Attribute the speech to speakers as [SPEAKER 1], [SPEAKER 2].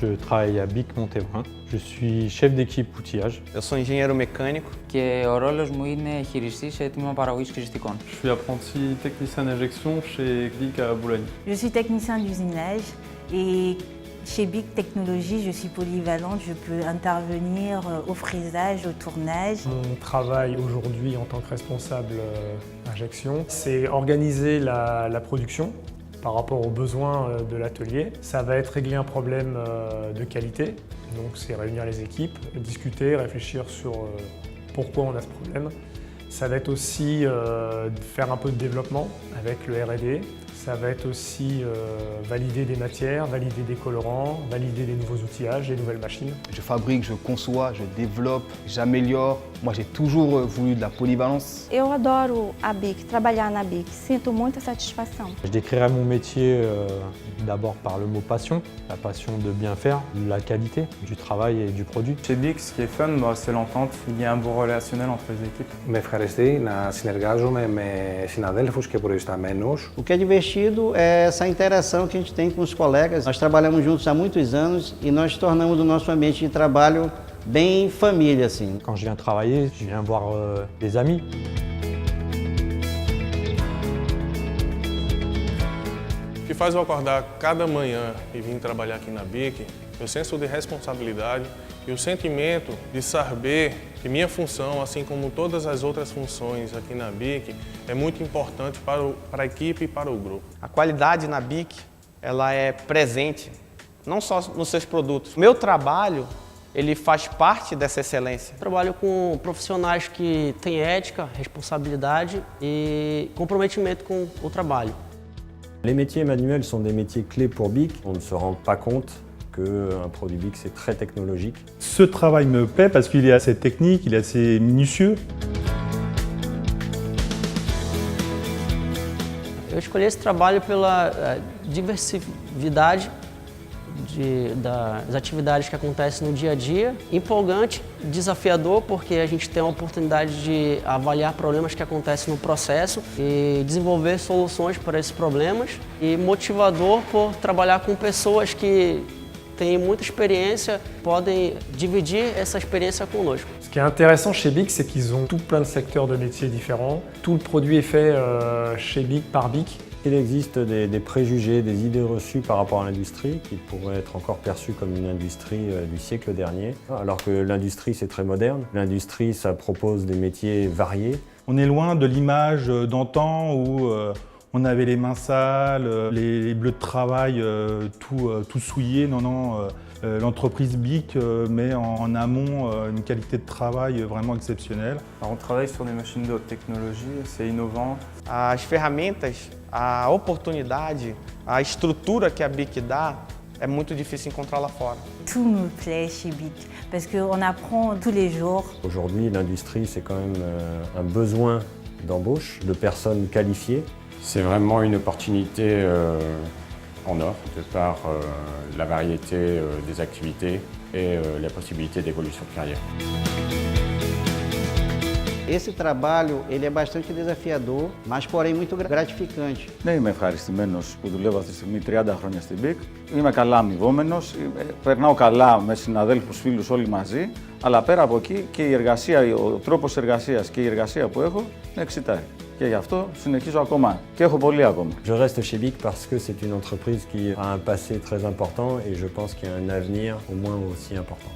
[SPEAKER 1] Je travaille à BIC Montévrain. Je suis chef d'équipe outillage.
[SPEAKER 2] Eu sou engenheiro mecânico.
[SPEAKER 3] Και ο ρόλος μου είναι χειριστής σε τμήμα παραγωγής χρηστικών.
[SPEAKER 4] Je suis apprenti technicien d'injection chez BIC à Boulogne.
[SPEAKER 5] Je suis technicien d'usinage et chez BIC Technologies, je suis polyvalente. Je peux intervenir au frisage, au tournage.
[SPEAKER 6] Mon travail aujourd'hui en tant que responsable injection, c'est organiser la production par rapport aux besoins de l'atelier. Ça va être régler un problème de qualité, donc c'est réunir les équipes, discuter, réfléchir sur pourquoi on a ce problème. Ça va être aussi faire un peu de développement avec le R&D. Ça va être aussi valider des matières, valider des colorants, valider des nouveaux outillages, des nouvelles machines.
[SPEAKER 2] Je fabrique, je conçois, je développe, j'améliore. Moi, j'ai toujours voulu de la polyvalence.
[SPEAKER 7] Eu adoro a BIC, trabalhar na BIC. Sinto muita satisfação.
[SPEAKER 1] Je décrirais mon métier d'abord par le mot passion, la passion de bien faire, la qualité du travail et du produit.
[SPEAKER 4] Chez BIC, ce qui est fun, c'est l'entente. Il y a un bon relationnel entre les équipes.
[SPEAKER 8] Με ευχαριστεί να συνεργάζομαι με συναδέλφους και προϊσταμένους.
[SPEAKER 9] O que é divertido é essa interação que a gente tem com os colegas. Nós trabalhamos juntos há muitos anos e nós tornamos o nosso ambiente de trabalho bem família, assim.
[SPEAKER 1] Quand je viens travailler, je viens voir des amis.
[SPEAKER 10] O que faz eu acordar cada manhã e vir trabalhar aqui na BIC, o senso de responsabilidade e o sentimento de saber que minha função, assim como todas as outras funções aqui na BIC, é muito importante para a equipe e para o grupo.
[SPEAKER 2] A qualidade na BIC, ela é presente, não só nos seus produtos. Meu trabalho, ele faz parte dessa excelência.
[SPEAKER 11] Trabalho com profissionais que têm ética, responsabilidade e comprometimento com o trabalho.
[SPEAKER 12] Les métiers manuels sont des métiers clés pour BIC. On ne se rend pas compte qu'un produit BIC, c'est très technologique.
[SPEAKER 13] Ce travail me plaît parce qu'il est assez technique, il est assez minutieux.
[SPEAKER 11] Eu escolhi esse trabalho pela diversidade das atividades que acontecem no dia a dia, empolgante, desafiador, porque a gente tem a oportunidade de avaliar problemas que acontecem no processo e desenvolver soluções para esses problemas, e motivador por trabalhar com pessoas que têm muita expériência, podem dividir essa expériência conosco.
[SPEAKER 6] Ce qui est intéressant chez BIC, c'est qu'ils ont tout plein de secteurs de métiers différents. Tout le produit est fait chez BIC par BIC.
[SPEAKER 12] Il existe des préjugés, des idées reçues par rapport à l'industrie qui pourraient être encore perçues comme une industrie du siècle dernier, alors que l'industrie c'est très moderne. L'industrie ça propose des métiers variés.
[SPEAKER 13] On est loin de l'image d'antan où on avait les mains sales, les bleus de travail tout souillés. Non, l'entreprise BIC met en amont une qualité de travail vraiment exceptionnelle.
[SPEAKER 4] Alors, on travaille sur des machines de haute technologie, c'est innovant.
[SPEAKER 2] As ferramentas, a oportunidade, a estrutura que a BIC dá, é muito difícil encontrar lá fora.
[SPEAKER 5] Tout me plaît chez BIC parce qu'on apprend tous les jours.
[SPEAKER 12] Aujourd'hui, l'industrie, c'est quand même un besoin d'embauche, de personnes qualifiées.
[SPEAKER 14] C'est vraiment une opportunité en or, de par la variété des activités et la possibilité d'évolution de carrière.
[SPEAKER 9] Esse trabalho ele é bastante desafiador, mas porém muito gratificante.
[SPEAKER 15] Ναι, είμαι ευχαριστημένος που δουλεύω αυτή τη στιγμή 30 χρόνια στην BIC. Είμαι καλά αμοιβόμενος, περνάω καλά με συναδέλφους, φίλους όλοι μαζί, αλλά πέρα από εκεί και η εργασία, ο τρόπος εργασίας και η εργασία που έχω με εξητάρει. Και γι' αυτό συνεχίζω ακόμα και έχω πολύ ακόμα.
[SPEAKER 12] Je reste chez BIC parce que c'est une entreprise qui a un passé très important et je pense qu'il y a un avenir au moins aussi important.